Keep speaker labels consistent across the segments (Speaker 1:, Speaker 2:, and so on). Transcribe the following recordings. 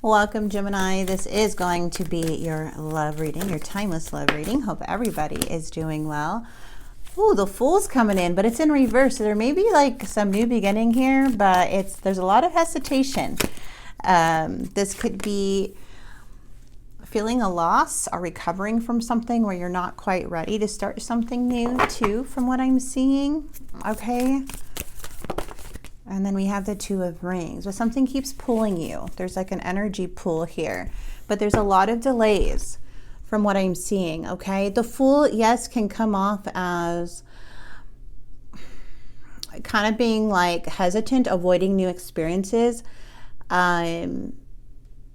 Speaker 1: Welcome, Gemini. This is going to be your love reading, your timeless love reading. Hope everybody is doing well. Ooh, the Fool's coming in, but it's in reverse. So there may be like some new beginning here, but there's a lot of hesitation. This could be feeling a loss or recovering from something where you're not quite ready to start something new too, from what I'm seeing. Okay. And then we have the Two of Rings, but something keeps pulling you. There's like an energy pull here, but there's a lot of delays from what I'm seeing, okay? The Fool, yes, can come off as kind of being like hesitant, avoiding new experiences, not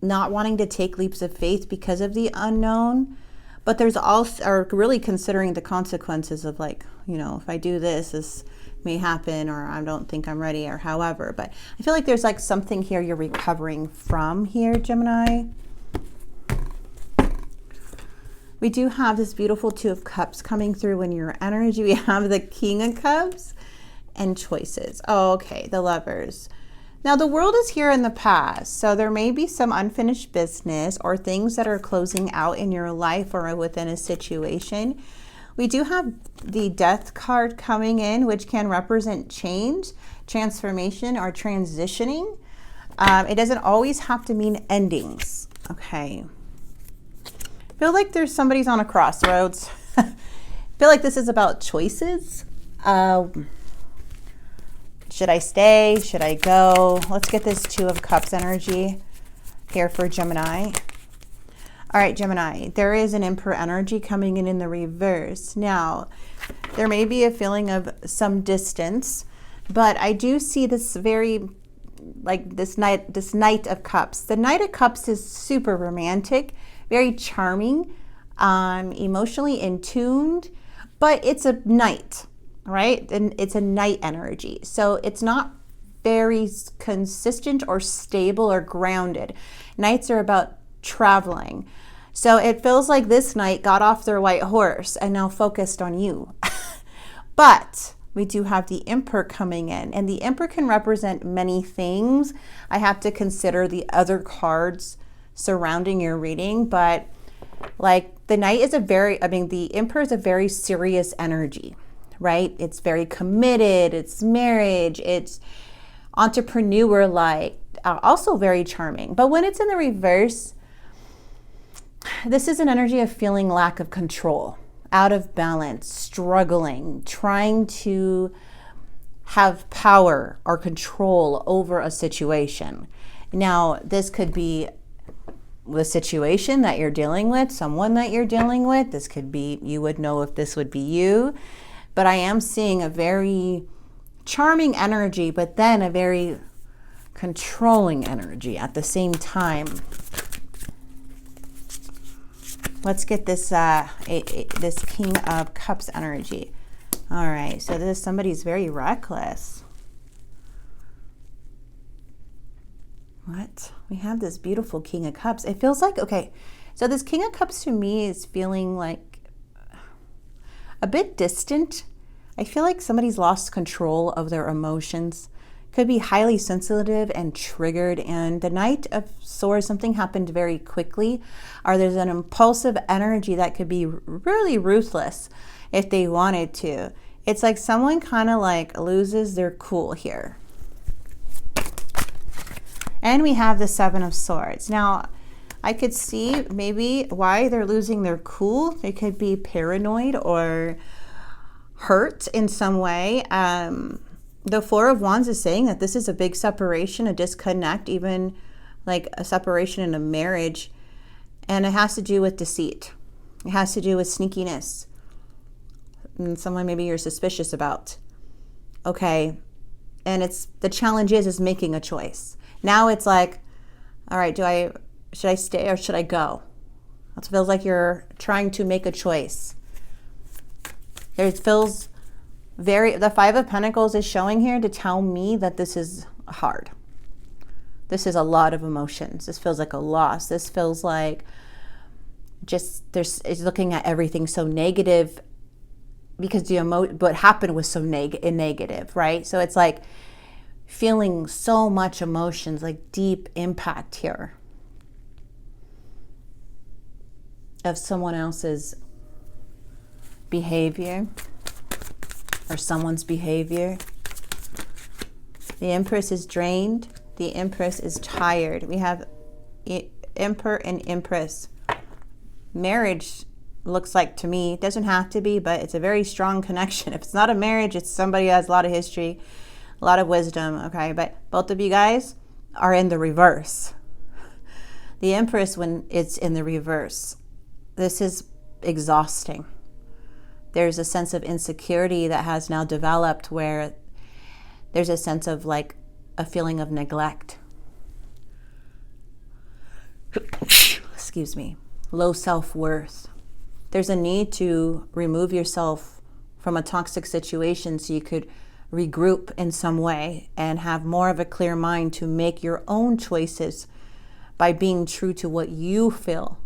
Speaker 1: wanting to take leaps of faith because of the unknown. But there's also, or really considering the consequences of like, you know, if I do this, this may happen, or I don't think I'm ready, or however. But I feel like there's like something here you're recovering from here, Gemini. We do have this beautiful Two of Cups coming through in your energy. We have the King of Cups and choices. Oh, okay, the Lovers. Now the World is here in the past, so there may be some unfinished business or things that are closing out in your life or within a situation. We do have the Death card coming in, which can represent change, transformation, or transitioning. It doesn't always have to mean endings. Okay. I feel like there's somebody's on a crossroads. I feel like this is about choices. Should I stay? Should I go? Let's get this Two of Cups energy here for Gemini. All right, Gemini, there is an Emperor energy coming in the reverse. Now, there may be a feeling of some distance, but I do see this very, like this Knight of Cups. The Knight of Cups is super romantic, very charming, emotionally in tuned, but it's a knight, right? And it's a knight energy. So it's not very consistent or stable or grounded. Knights are about traveling. So it feels like this knight got off their white horse and now focused on you. But we do have the Emperor coming in, and the Emperor can represent many things. I have to consider the other cards surrounding your reading, but like the Knight is the Emperor is a very serious energy, right? It's very committed, it's marriage, it's entrepreneur-like, also very charming. But when it's in the reverse, this is an energy of feeling lack of control, out of balance, struggling, trying to have power or control over a situation. Now, this could be the situation that you're dealing with, someone that you're dealing with. This could be, you would know if this would be you. But I am seeing a very charming energy, but then a very controlling energy at the same time. Let's get this this King of Cups energy. All right, so this somebody's very reckless. What? We have this beautiful King of Cups. It feels like, okay, so this King of Cups to me is feeling like a bit distant. I feel like somebody's lost control of their emotions. Could be highly sensitive and triggered. And the Knight of Swords, something happened very quickly, or there's an impulsive energy that could be really ruthless if they wanted to. It's like someone kind of like loses their cool here. And we have the Seven of Swords. Now, I could see maybe why they're losing their cool. They could be paranoid or hurt in some way. The Four of Wands is saying that this is a big separation, a disconnect, even like a separation in a marriage. And it has to do with deceit. It has to do with sneakiness. And someone maybe you're suspicious about. Okay. And the challenge is making a choice. Now it's like, all right, should I stay or should I go? It feels like you're trying to make a choice. It feels the Five of Pentacles is showing here to tell me that this is hard. This is a lot of emotions. This feels like a loss. This feels like it's looking at everything so negative because what happened was so negative, right? So it's like feeling so much emotions, like deep impact here. of someone else's behavior or someone's behavior. The Empress is drained. The Empress is tired. We have Emperor and Empress. Marriage looks like to me, it doesn't have to be, but it's a very strong connection. If it's not a marriage, it's somebody who has a lot of history, a lot of wisdom, okay? But both of you guys are in the reverse. The Empress, when it's in the reverse, this is exhausting. There's a sense of insecurity that has now developed where there's a sense of like a feeling of neglect. Excuse me. Low self-worth. There's a need to remove yourself from a toxic situation so you could regroup in some way and have more of a clear mind to make your own choices by being true to what you feel.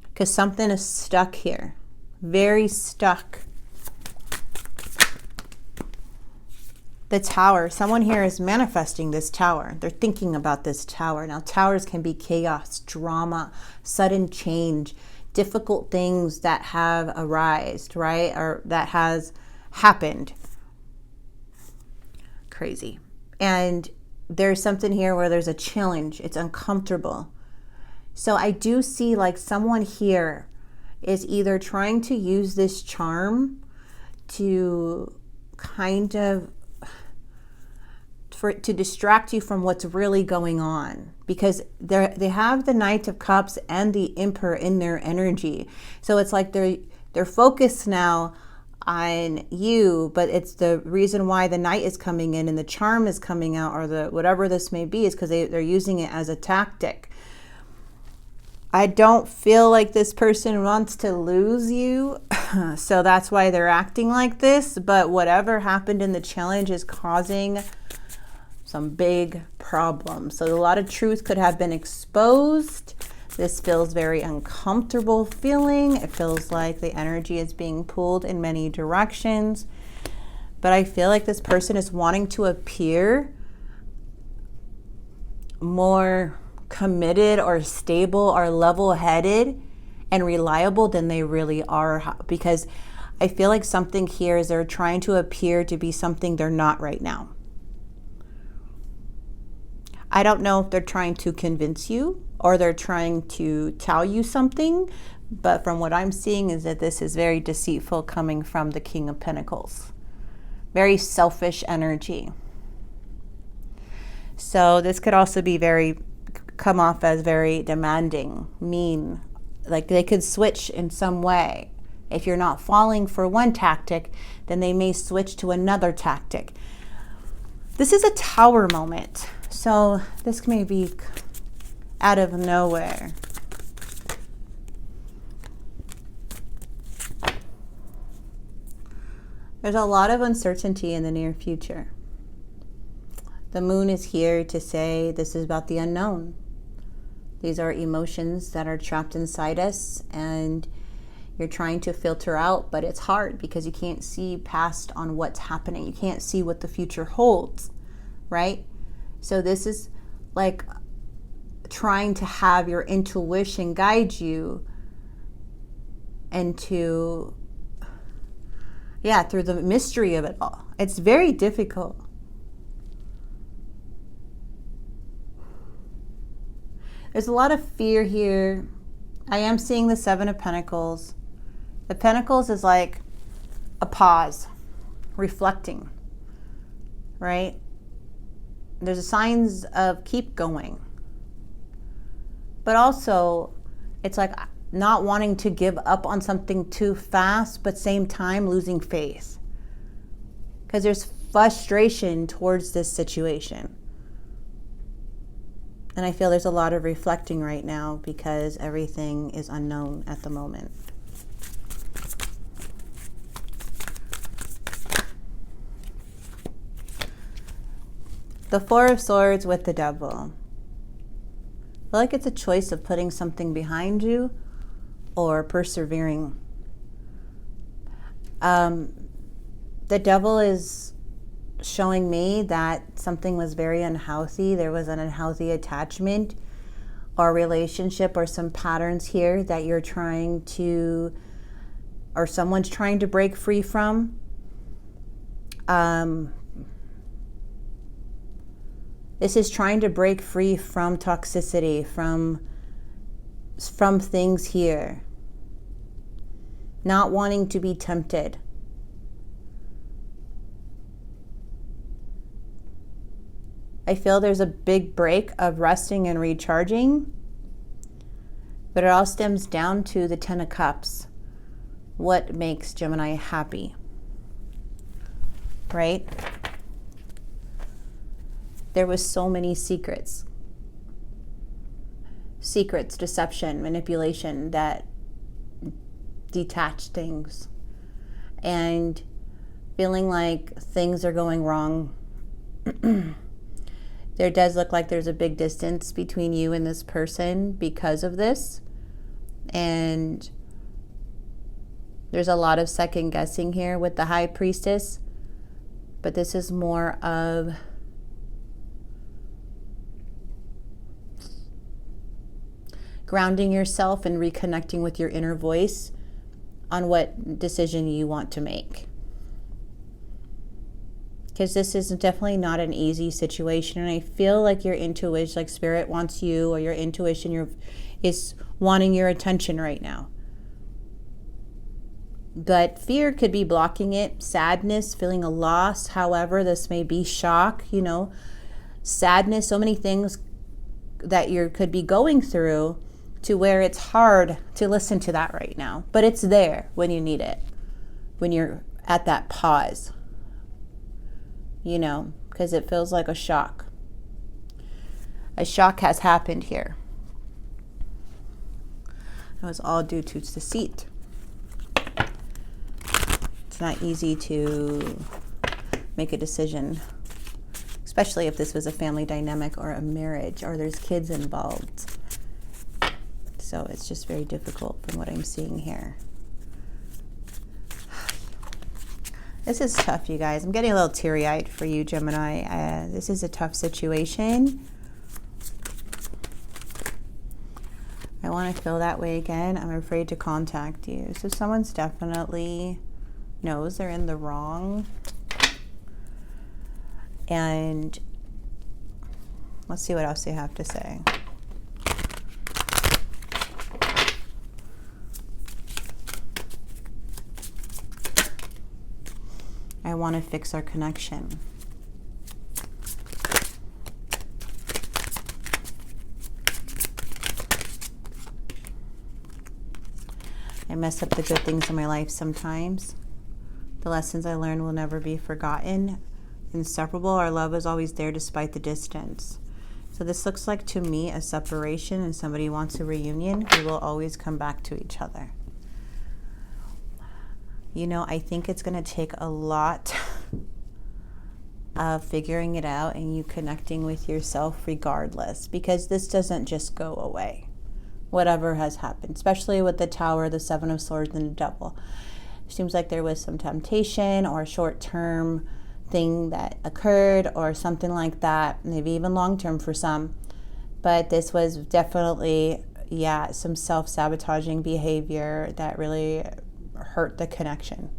Speaker 1: Because something is stuck here. Very stuck. The Tower. Someone here is manifesting this tower. They're thinking about this tower. Now, towers can be chaos, drama, sudden change, difficult things that have arisen, right? Or that has happened. Crazy. And there's something here where there's a challenge. It's uncomfortable. So I do see like someone here is either trying to use this charm to kind of to distract you from what's really going on, because they have the Knight of Cups and the Emperor in their energy. So it's like they're focused now on you, but it's the reason why the Knight is coming in and the charm is coming out, or the whatever this may be, is because they're using it as a tactic. I don't feel like this person wants to lose you, so that's why they're acting like this. But whatever happened in the challenge is causing some big problems. So a lot of truth could have been exposed. This feels very uncomfortable feeling. It feels like the energy is being pulled in many directions. But I feel like this person is wanting to appear more committed or stable or level-headed and reliable than they really are, because I feel like something here is they're trying to appear to be something they're not right now. I don't know if they're trying to convince you or they're trying to tell you something, but from what I'm seeing is that this is very deceitful coming from the King of Pentacles. Very selfish energy. So this could also be come off as very demanding, mean. Like they could switch in some way. If you're not falling for one tactic, then they may switch to another tactic. This is a Tower moment. So this may be out of nowhere. There's a lot of uncertainty in the near future. The Moon is here to say this is about the unknown. These are emotions that are trapped inside us and you're trying to filter out, but it's hard because you can't see past on what's happening. You can't see what the future holds, right? So this is like trying to have your intuition guide you into, through the mystery of it all. It's very difficult. There's a lot of fear here. I am seeing the Seven of Pentacles. The Pentacles is like a pause, reflecting, right? There's signs of keep going. But also, it's like not wanting to give up on something too fast, but same time losing faith. Because there's frustration towards this situation. And I feel there's a lot of reflecting right now because everything is unknown at the moment. The Four of Swords with the Devil. I feel like it's a choice of putting something behind you or persevering. The Devil is showing me that something was very unhealthy. There was an unhealthy attachment or relationship or some patterns here that you're trying to, or someone's trying to break free from. This is trying to break free from toxicity, from things here. Not wanting to be tempted. I feel there's a big break of resting and recharging, but it all stems down to the Ten of Cups. What makes Gemini happy? Right? There was so many secrets. Secrets, deception, manipulation that detached things. And feeling like things are going wrong. There does look like there's a big distance between you and this person because of this. And there's a lot of second guessing here with the High Priestess. But this is more of grounding yourself and reconnecting with your inner voice on what decision you want to make. Because this is definitely not an easy situation. And I feel like your intuition, like Spirit wants you, or your intuition is wanting your attention right now. But fear could be blocking it. Sadness, feeling a loss. However, this may be shock, sadness, so many things that you could be going through to where it's hard to listen to that right now. But it's there when you need it. When you're at that pause. Because it feels like a shock. A shock has happened here. It was all due to deceit. It's not easy to make a decision, especially if this was a family dynamic or a marriage or there's kids involved. So it's just very difficult from what I'm seeing here. This is tough, you guys. I'm getting a little teary-eyed for you, Gemini. This is a tough situation. I want to feel that way again. I'm afraid to contact you. So someone's definitely knows they're in the wrong. And let's see what else they have to say. I want to fix our connection. I mess up the good things in my life sometimes. The lessons I learned will never be forgotten. Inseparable, our love is always there despite the distance. So this looks like to me a separation, and somebody wants a reunion. We will always come back to each other. I think it's going to take a lot of figuring it out and you connecting with yourself regardless, because this doesn't just go away. Whatever has happened, especially with the Tower, the Seven of Swords, and the Devil. It seems like there was some temptation or a short-term thing that occurred or something like that, maybe even long-term for some. But this was definitely, some self-sabotaging behavior that really hurt the connection.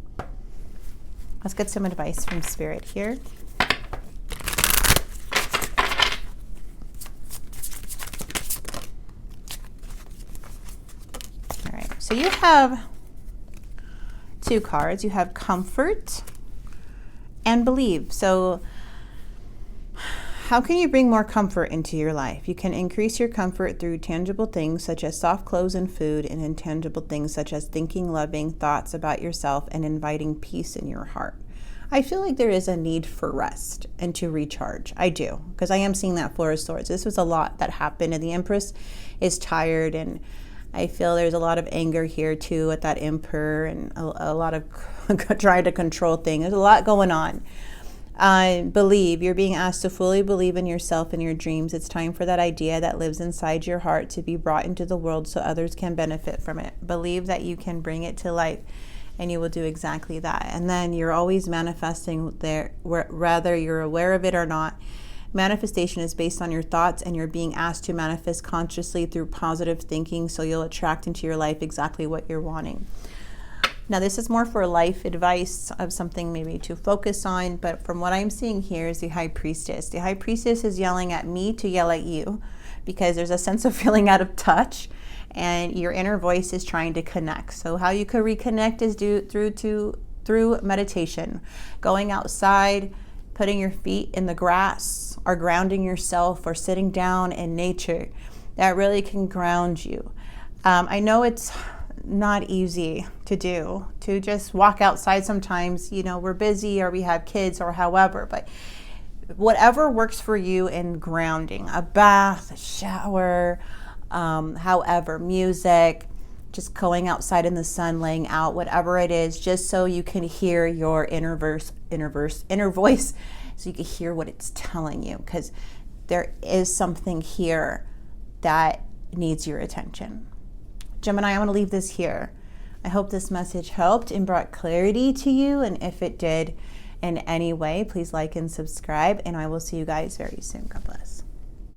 Speaker 1: Let's get some advice from Spirit here. All right, so you have two cards. You have Comfort and Believe. So how can you bring more comfort into your life? You can increase your comfort through tangible things such as soft clothes and food, and intangible things such as thinking loving thoughts about yourself and inviting peace in your heart. I feel like there is a need for rest and to recharge. I do, because I am seeing that Four of Swords. This was a lot that happened, and the Empress is tired, and I feel there's a lot of anger here too at that Emperor, and a lot of trying to control things. There's a lot going on. Believe. You're being asked to fully believe in yourself and your dreams. It's time for that idea that lives inside your heart to be brought into the world so others can benefit from it. Believe that you can bring it to life, and you will do exactly that. And then you're always manifesting there, whether you're aware of it or not. Manifestation is based on your thoughts, and you're being asked to manifest consciously through positive thinking, so you'll attract into your life exactly what you're wanting. Now, this is more for life advice of something maybe to focus on, but from what I'm seeing here is the High Priestess. The High Priestess is yelling at me to yell at you, because there's a sense of feeling out of touch, and your inner voice is trying to connect. So how you could reconnect is through meditation, going outside, putting your feet in the grass, or grounding yourself, or sitting down in nature. That really can ground you. I know it's not easy to do, to just walk outside sometimes, you know, we're busy or we have kids or however, but whatever works for you in grounding, a bath, a shower, however, music, just going outside in the sun, laying out, whatever it is, just so you can hear your inner voice, so you can hear what it's telling you, because there is something here that needs your attention. Gemini, I'm going to leave this here. I hope this message helped and brought clarity to you, and if it did in any way, please like and subscribe, and I will see you guys very soon. God bless.